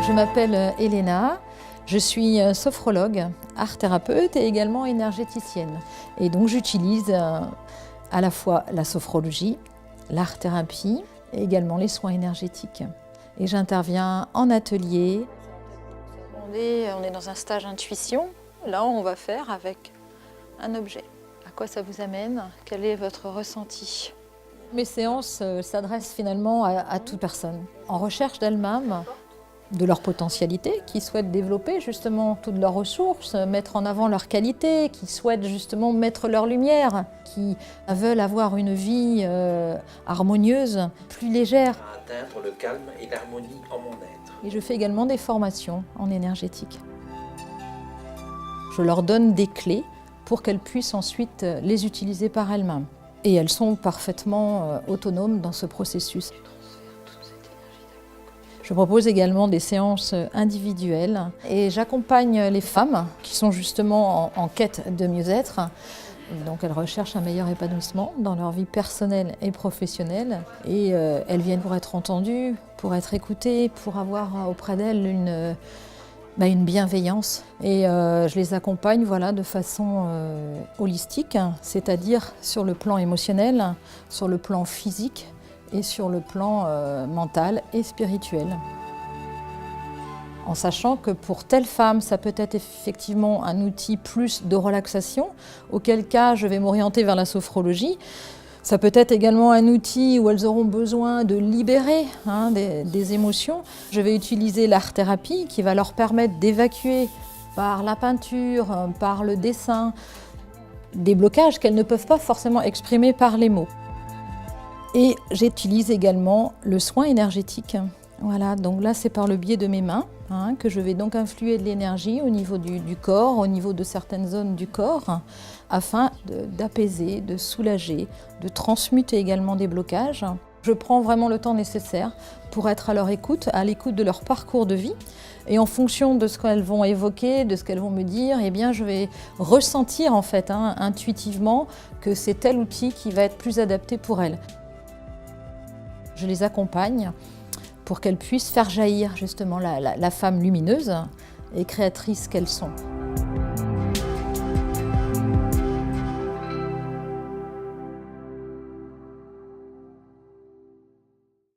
Je m'appelle Elena, je suis sophrologue, art-thérapeute et également énergéticienne. Et donc j'utilise à la fois la sophrologie, l'art-thérapie et également les soins énergétiques. Et j'interviens en atelier. On est dans un stage intuition. Là, on va faire avec un objet. À quoi ça vous amène? Quel est votre ressenti? Mes séances s'adressent finalement à toute personne, en recherche d'elles-mêmes, de leur potentialité, qui souhaitent développer justement toutes leurs ressources, mettre en avant leurs qualités, qui souhaitent justement mettre leur lumière, qui veulent avoir une vie harmonieuse, plus légère. Atteindre le calme et l'harmonie en mon être. Et je fais également des formations en énergétique. Je leur donne des clés pour qu'elles puissent ensuite les utiliser par elles-mêmes. Et elles sont parfaitement autonomes dans ce processus. Je propose également des séances individuelles et j'accompagne les femmes qui sont justement en quête de mieux-être. Donc elles recherchent un meilleur épanouissement dans leur vie personnelle et professionnelle. Et elles viennent pour être entendues, pour être écoutées, pour avoir auprès d'elles une bienveillance. Et je les accompagne de façon holistique, c'est-à-dire sur le plan émotionnel, sur le plan physique, et sur le plan mental et spirituel. En sachant que pour telle femme, ça peut être effectivement un outil plus de relaxation, auquel cas je vais m'orienter vers la sophrologie. Ça peut être également un outil où elles auront besoin de libérer des émotions. Je vais utiliser l'art-thérapie qui va leur permettre d'évacuer par la peinture, par le dessin, des blocages qu'elles ne peuvent pas forcément exprimer par les mots. Et j'utilise également le soin énergétique. Voilà, donc là c'est par le biais de mes mains que je vais donc influer de l'énergie au niveau du corps, au niveau de certaines zones du corps, afin d'apaiser, de soulager, de transmuter également des blocages. Je prends vraiment le temps nécessaire pour être à leur écoute, à l'écoute de leur parcours de vie. Et en fonction de ce qu'elles vont évoquer, de ce qu'elles vont me dire, je vais ressentir intuitivement que c'est tel outil qui va être plus adapté pour elles. Je les accompagne pour qu'elles puissent faire jaillir justement la femme lumineuse et créatrice qu'elles sont.